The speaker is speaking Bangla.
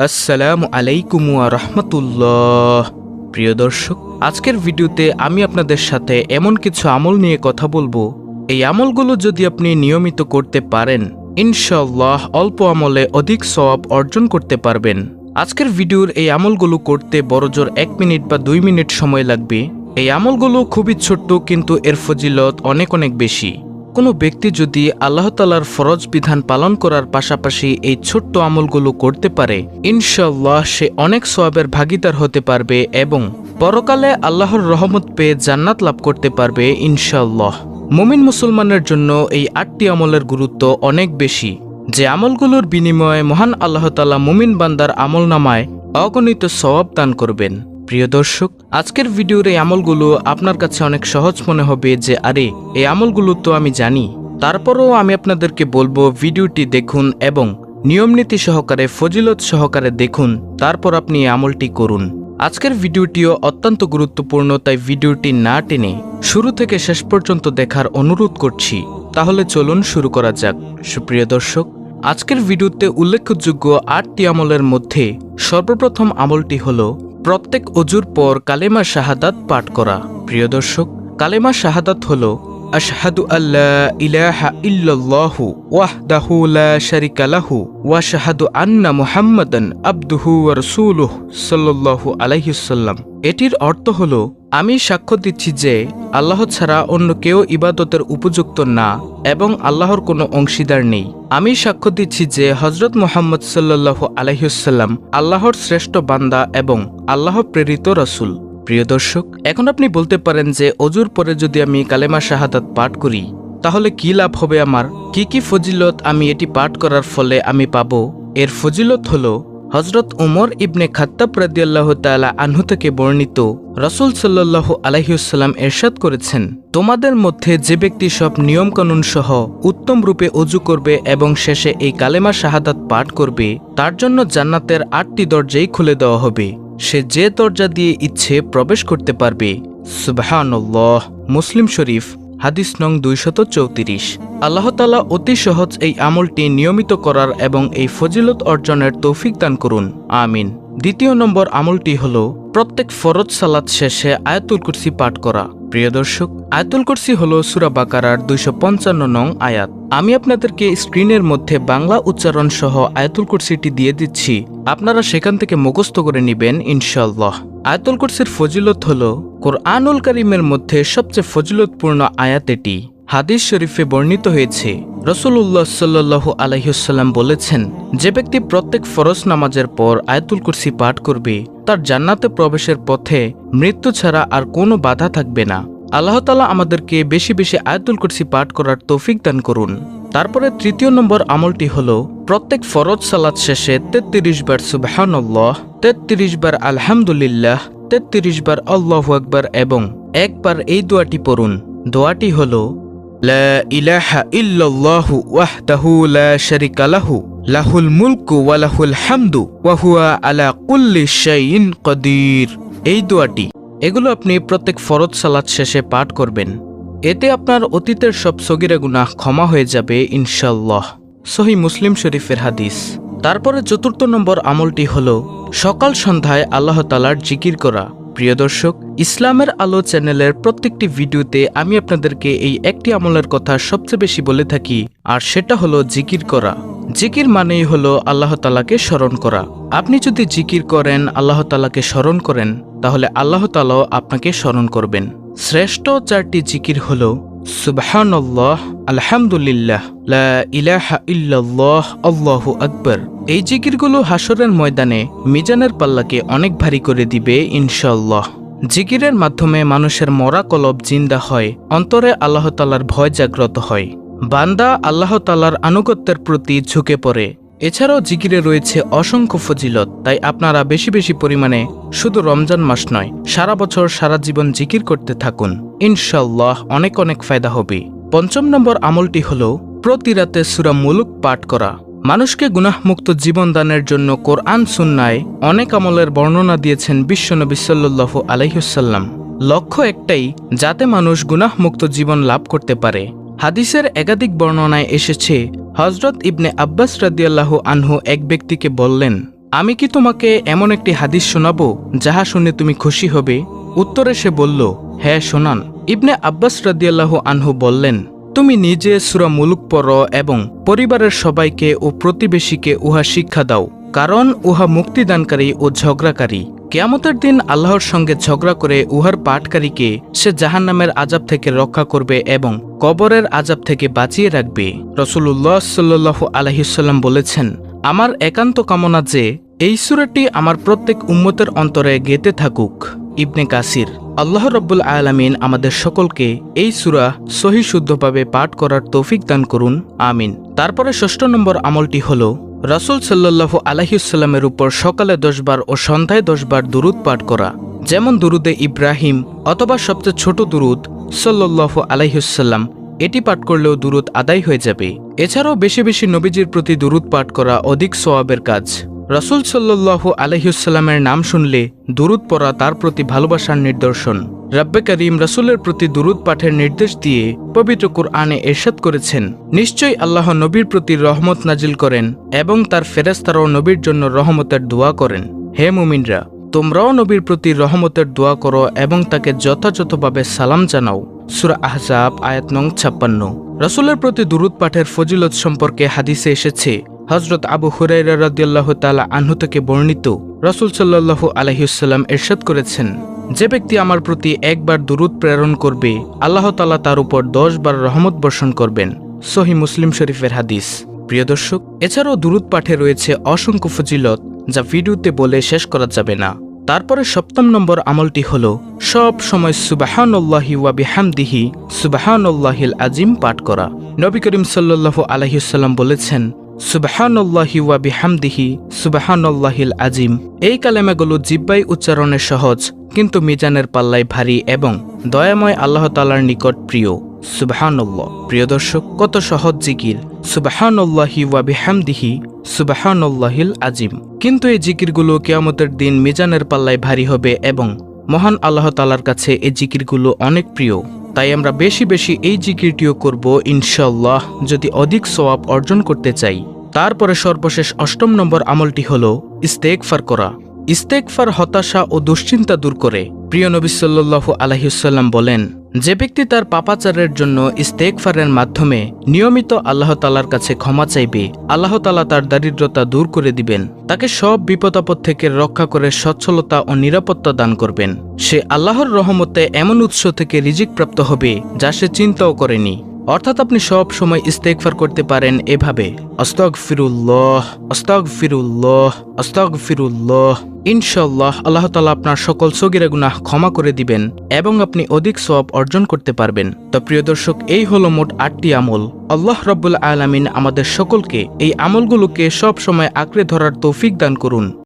আসসালামু আলাইকুম ওয়া রাহমাতুল্লাহ। প্রিয় দর্শক, আজকের ভিডিওতে আমি আপনাদের সাথে এমন কিছু আমল নিয়ে কথা বলবো। এই আমলগুলো যদি আপনি নিয়মিত করতে পারেন, ইনশাআল্লাহ অল্প আমলে অধিক সওয়াব অর্জন করতে পারবেন। আজকের ভিডিওর এই আমলগুলো করতে বড়জোর 1 মিনিট বা 2 মিনিট সময় লাগবে। এই আমলগুলো খুবই ছোট্ট, কিন্তু এর ফজিলত অনেক অনেক বেশি। কোনো ব্যক্তি যদি আল্লাহ তাআলার ফরজ বিধান পালন করার পাশাপাশি এই ছোট্ট আমলগুলো করতে পারে, ইনশাআল্লাহ সে অনেক সওয়াবের ভাগীদার হতে পারবে এবং পরকালে আল্লাহর রহমত পেয়ে জান্নাত লাভ করতে পারবে ইনশাআল্লাহ। মুমিন মুসলমানের জন্য এই 8টি আমলের গুরুত্ব অনেক বেশি, যে আমলগুলোর বিনিময়ে মহান আল্লাহ তাআলা মুমিন বান্দার আমলনামায় অগণিত সওয়াব দান করবেন। প্রিয় দর্শক, আজকের ভিডিওর এই আমলগুলো আপনার কাছে অনেক সহজ মনে হবে যে আরে এই আমলগুলো তো আমি জানি। তারপরও আমি আপনাদেরকে বলবো ভিডিওটি দেখুন এবং নিয়মনীতি সহকারে ফজিলত সহকারে দেখুন, তারপর আপনি এই আমলটি করুন। আজকের ভিডিওটিও অত্যন্ত গুরুত্বপূর্ণ, তাই ভিডিওটি না টেনে শুরু থেকে শেষ পর্যন্ত দেখার অনুরোধ করছি। তাহলে চলুন শুরু করা যাক। সুপ্রিয় দর্শক, আজকের ভিডিওতে উল্লেখযোগ্য 8টি আমলের মধ্যে সর্বপ্রথম আমলটি হলো প্রত্যেক অজুর পর কালেমা শাহাদাত পাঠ করা। প্রিয় দর্শক, কালেমা শাহাদাত হলো আশহাদু আল্লা ইলাহা ইল্লাল্লাহু ওয়াহদাহু লা শারিকা লাহু ওয়া আশহাদু আন্না মুহাম্মাদান আবদুহু ওয়া রাসূলুহু সাল্লাল্লাহু আলাইহি ওয়াসাল্লাম। এটির অর্থ হলো আমি সাক্ষ্য দিচ্ছি যে আল্লাহ ছাড়া অন্য কেউ ইবাদতের উপযুক্ত না এবং আল্লাহর কোনো অংশীদার নেই। আমি সাক্ষ্য দিচ্ছি যে হযরত মুহাম্মদ সাল্লাল্লাহু আলাইহি ওয়াসাল্লাম আল্লাহর শ্রেষ্ঠ বান্দা এবং আল্লাহ প্রেরিত রাসূল। প্রিয় দর্শক, এখন আপনি বলতে পারেন যে অজুর পরে যদি আমি কালেমা শাহাদাত পাঠ করি তাহলে কি লাভ হবে, আমার কি ফজিলত আমি এটি পাঠ করার ফলে আমি পাবো। এর ফজিলত হলো হযরত উমর ইবনে খাত্তাব রাদিয়াল্লাহু তাআলা আনহু থেকে বর্ণিত, রাসূল সাল্লাল্লাহু আলাইহি ওয়াসাল্লাম ইরশাদ করেছেন, তোমাদের মধ্যে যে ব্যক্তি সব নিয়মকানুন সহ উত্তম রূপে অজু করবে এবং শেষে এই কালেমা শাহাদাত পাঠ করবে, তার জন্য জান্নাতের 8টি দরজাই খুলে দেওয়া হবে। সে যে দরজা দিয়ে ইচ্ছে প্রবেশ করতে পারবে। সুবহানাল্লাহ। মুসলিম শরীফ, হাদিস নং 234। আল্লাহ তাআলা অতি সহজ এই আমলটি নিয়মিত করার এবং এই ফজিলত অর্জনের তৌফিক দান করুন, আমিন। দ্বিতীয় নম্বর আমলটি হলো প্রত্যেক ফরজ সালাত শেষে আয়াতুল কুরসি পাঠ করা। প্রিয় দর্শক, আয়াতুল কুরসি হলো সূরা বাকারার 255 নং আয়াত। আমি আপনাদেরকে স্ক্রিনের মধ্যে বাংলা উচ্চারণ সহ আয়াতুল কুরসিটি দিয়ে দিচ্ছি, আপনারা সেখান থেকে মুখস্থ করে নেবেন ইনশাআল্লাহ। আয়াতুল কুরসির ফজিলত হলো কোরআনুল কারীমের মধ্যে সবচেয়ে ফজিলতপূর্ণ আয়াত এটি। হাদিস শরীফে বর্ণিত হয়েছে, রাসূলুল্লাহ সাল্লাল্লাহু আলাইহি ওয়াসাল্লাম বলেছেন, যে ব্যক্তি প্রত্যেক ফরজ নামাজের পর আয়াতুল কুরসি পাঠ করবে তার জান্নাতে প্রবেশের পথে মৃত্যু ছাড়া আর কোনো বাধা থাকবে না। আল্লাহ তাআলা আমাদেরকে বেশি বেশি আয়াতুল কুরসি পাঠ করার তৌফিক দান করুন। তারপরে তৃতীয় নম্বর আমলটি হলো প্রত্যেক ফরজ সালাত শেষে 33 বার সুবহানাল্লাহ, 33 বার আলহামদুলিল্লাহ, 33 বার আল্লাহু আকবার এবং একবার এই দোয়াটি পড়ুন। দোয়াটি হলো লা ইলাহা ইল্লাল্লাহু ওয়াহদাহু লা শারিকা লাহু লাহুল মুলকু ওয়া লাহুল হামদু ওয়া হুয়া আলা কুল্লি শাইইন কাদির। এই দোয়াটি এগুলো আপনি প্রত্যেক ফরজ সালাত শেষে পাঠ করবেন। এতে আপনার অতীতের সব সগীরা গুনাহ ক্ষমা হয়ে যাবে ইনশাআল্লাহ। সহিহ মুসলিম শরীফের হাদিস। তারপরে চতুর্থ নম্বর আমলটি হলো সকাল সন্ধ্যায় আল্লাহ তাআলার জিকির করা। প্রিয় দর্শক, ইসলামের আলো চ্যানেলের প্রত্যেকটি ভিডিওতে আমি আপনাদেরকে এই একটি আমলের কথা সবচেয়ে বেশি বলে থাকি, আর সেটা হলো জিকির করা। জিকির মানেই হলো আল্লাহ তাআলাকে স্মরণ করা। আপনি যদি জিকির করেন, আল্লাহ তাআলাকে স্মরণ করেন, তাহলে আল্লাহ তাআলাও আপনাকে স্মরণ করবেন। শ্রেষ্ঠ 4টি জিকির হলো সুবহানাল্লাহ, আলহামদুলিল্লাহ, লা ইলাহা ইল্লাল্লাহ, আল্লাহু আকবার। এই জিকিরগুলো হাসরের ময়দানে মিজানের পাল্লাকে অনেক ভারী করে দিবে ইনশাআল্লাহ। জিকিরের মাধ্যমে মানুষের মরা কলব জিন্দা হয়, অন্তরে আল্লাহ তাআলার ভয় জাগ্রত হয়, বান্দা আল্লাহ তাআলার আনুগত্যের প্রতি ঝুঁকে পড়ে। এছাড়াও জিকিরে রয়েছে অসংখ্য ফজিলত, তাই আপনারা বেশি বেশি পরিমাণে শুধু রমজান মাস নয়, সারা বছর সারা জীবন জিকির করতে থাকুন, ইনশাআল্লাহ অনেক অনেক ফায়দা হবে। পঞ্চম নম্বর আমলটি হলো প্রতি রাতে সূরা মুলক পাঠ করা। মানুষকে গুনাহমুক্ত জীবন দানের জন্য কোরআন সুন্নায় অনেক আমলের বর্ণনা দিয়েছেন বিশ্বনবী সাল্লাল্লাহু আলাইহি ওয়াসাল্লাম। লক্ষ্য একটাই, যাতে মানুষ গুনাহমুক্ত জীবন লাভ করতে পারে। হাদিসের একাধিক বর্ণনায় এসেছে, হযরত ইবনে আব্বাস রাদিয়াল্লাহু আনহু এক ব্যক্তিকে বললেন, আমি কি তোমাকে এমন একটি হাদিস শোনাবো যাহা শুনে তুমি খুশি হবে? উত্তরে সে বলল, হ্যাঁ শোনান। ইবনে আব্বাস রাদিয়াল্লাহু আনহু বললেন, তুমি নিজে সূরা মুলুক পড়ো এবং পরিবারের সবাইকে ও প্রতিবেশীকে উহা শিক্ষা দাও, কারণ উহা মুক্তিদানকারী ও ঝগড়াকারী। কিয়ামতের দিন আল্লাহর সঙ্গে ঝগড়া করে উহার পাঠকারীকে সে জাহান্নামের আযাব থেকে রক্ষা করবে এবং কবরের আযাব থেকে বাঁচিয়ে রাখবে। রাসূলুল্লাহ সাল্লাল্লাহু আলাইহি ওয়াসাল্লাম বলেছেন, আমার একান্ত কামনা যে এই সূরাটি আমার প্রত্যেক উম্মতের অন্তরে গেঁথে থাকুক। ইবনে কাসির। আল্লাহ রাব্বুল আলামিন আমাদের সকলকে এই সূরা সহি শুদ্ধভাবে পাঠ করার তৌফিক দান করুন, আমিন। তারপরে ৬ষ্ঠ নম্বর আমলটি হল রাসূল সাল্লাল্লাহু আলাইহি ওয়াসাল্লামের উপর সকালে ১০ বার ও সন্ধ্যায় ১০ বার দুরূদ পাঠ করা, যেমন দুরুদে ইব্রাহিম অথবা সবচেয়ে ছোট দুরুদ সাল্লাল্লাহু আলাইহি ওয়াসাল্লাম। এটি পাঠ করলেও দুরুদ আদায় হয়ে যাবে। এছাড়াও বেশি বেশি নবীজির প্রতি দুরুদ পাঠ করা অধিক সওয়াবের কাজ। রাসূল সাল্লাল্লাহু আলাইহি ওয়াসাল্লামের নাম শুনলে দুরুদ পড়া তার প্রতি ভালোবাসার নিদর্শন। রাব্বে কারীম রাসূলের প্রতি দুরুদ পাঠের নির্দেশ দিয়ে পবিত্র কুরআনে ইরশাদ করেছেন, নিশ্চয়ই আল্লাহ নবীর প্রতি রহমত নাজিল করেন এবং তার ফেরেশতারাও নবীর জন্য রহমতের দোয়া করেন। হে মুমিনরা, তোমরাও নবীর প্রতি রহমতের দোয়া করো এবং তাকে যথাযথভাবে সালাম জানাও। সূরা আহজাব আয়াত নং ৫৬। রাসূলের প্রতি দুরুদ পাঠের ফজিলত সম্পর্কে হাদিসে এসেছে, হযরত আবু হুরায়রা রাদিয়াল্লাহু তাআলা আনহু থেকে বর্ণিত, রাসূল সাল্লাল্লাহু আলাইহি ওয়াসাল্লাম ইরশাদ করেছেন, যে ব্যক্তি আমার প্রতি একবার দুরুদ প্রেরণ করবে, আল্লাহ তাআলা তার উপর ১০ বার রহমত বর্ষণ করবেন। সহিহ মুসলিম শরীফের হাদিস। প্রিয় দর্শক, এছাড়াও দুরুদ পাঠে রয়েছে অসংখ্য ফজিলত যা ভিডিওতে বলে শেষ করা যাবে না। তারপরে ৭ম নম্বর আমলটি হল সব সময় সুবহানাল্লাহি ওয়া বিহামদিহি সুবহানাল্লাহিল আজিম পাঠ করা। নবী করিম সাল্লাল্লাহু আলাইহি ওয়াসাল্লাম বলেছেন, সুবহানাল্লাহি ওয়া বিহামদিহি সুবহানাল্লাহিল আজিম। এই কালেমাগুলো জিহ্বায় উচ্চারণে সহজ, কিন্তু মিজানের পাল্লায় ভারী এবং দয়াময় আল্লাহ তাআলার নিকট প্রিয়। সুবহানাল্লাহ। প্রিয় দর্শক, কত সহজ জিকির সুবহানাল্লাহি ওয়া বিহামদিহি সুবহানাল্লাহিল আজিম, কিন্তু এই জিকিরগুলো কিয়ামতের দিন মিজানের পাল্লায় ভারী হবে এবং মহান আল্লাহ তাআলার কাছে এই জিকিরগুলো অনেক প্রিয়। তাই আমরা বেশি বেশি এই জিকিরটিও করব ইনশাআল্লাহ, যদি অধিক সওয়াব অর্জন করতে চাই। তারপরে সর্বশেষ ৮ম নম্বর আমলটি হল ইস্তেগফার করা। ইস্তেগফার হতাশা ও দুশ্চিন্তা দূর করে। প্রিয় নবী সাল্লাল্লাহু আলাইহি ওয়াসাল্লাম বলেন, যে ব্যক্তি তার পাপাচারের জন্য ইস্তেগফারের মাধ্যমে নিয়মিত আল্লাহ তাআলার কাছে ক্ষমা চাইবে, আল্লাহ তাআলা তার দারিদ্রতা দূর করে দিবেন, তাকে সব বিপদ-আপদ থেকে রক্ষা করে সচ্ছলতা ও নিরাপত্তা দান করবেন। সে আল্লাহর রহমতে এমন উৎস থেকে রিজিক প্রাপ্ত হবে যা সে চিন্তাও করেনি। অর্থাৎ আপনি সব সময় ইস্তেগফার করতে পারেন এভাবে, আস্তাগফিরুল্লাহ আস্তাগফিরুল্লাহ আস্তাগফিরুল্লাহ। ইনশাআল্লাহ আল্লাহ তাআলা আপনার সকল সগীরা গুনাহ ক্ষমা করে দিবেন এবং আপনি অধিক সওয়াব অর্জন করতে পারবেন। তো প্রিয় দর্শক, এই হলো মোট ৮টি আমল। আল্লাহ রাব্বুল আলামিন আমাদের সকলকে এই আমলগুলোকে সব সময় আঁকড়ে ধরার তৌফিক দান করুন।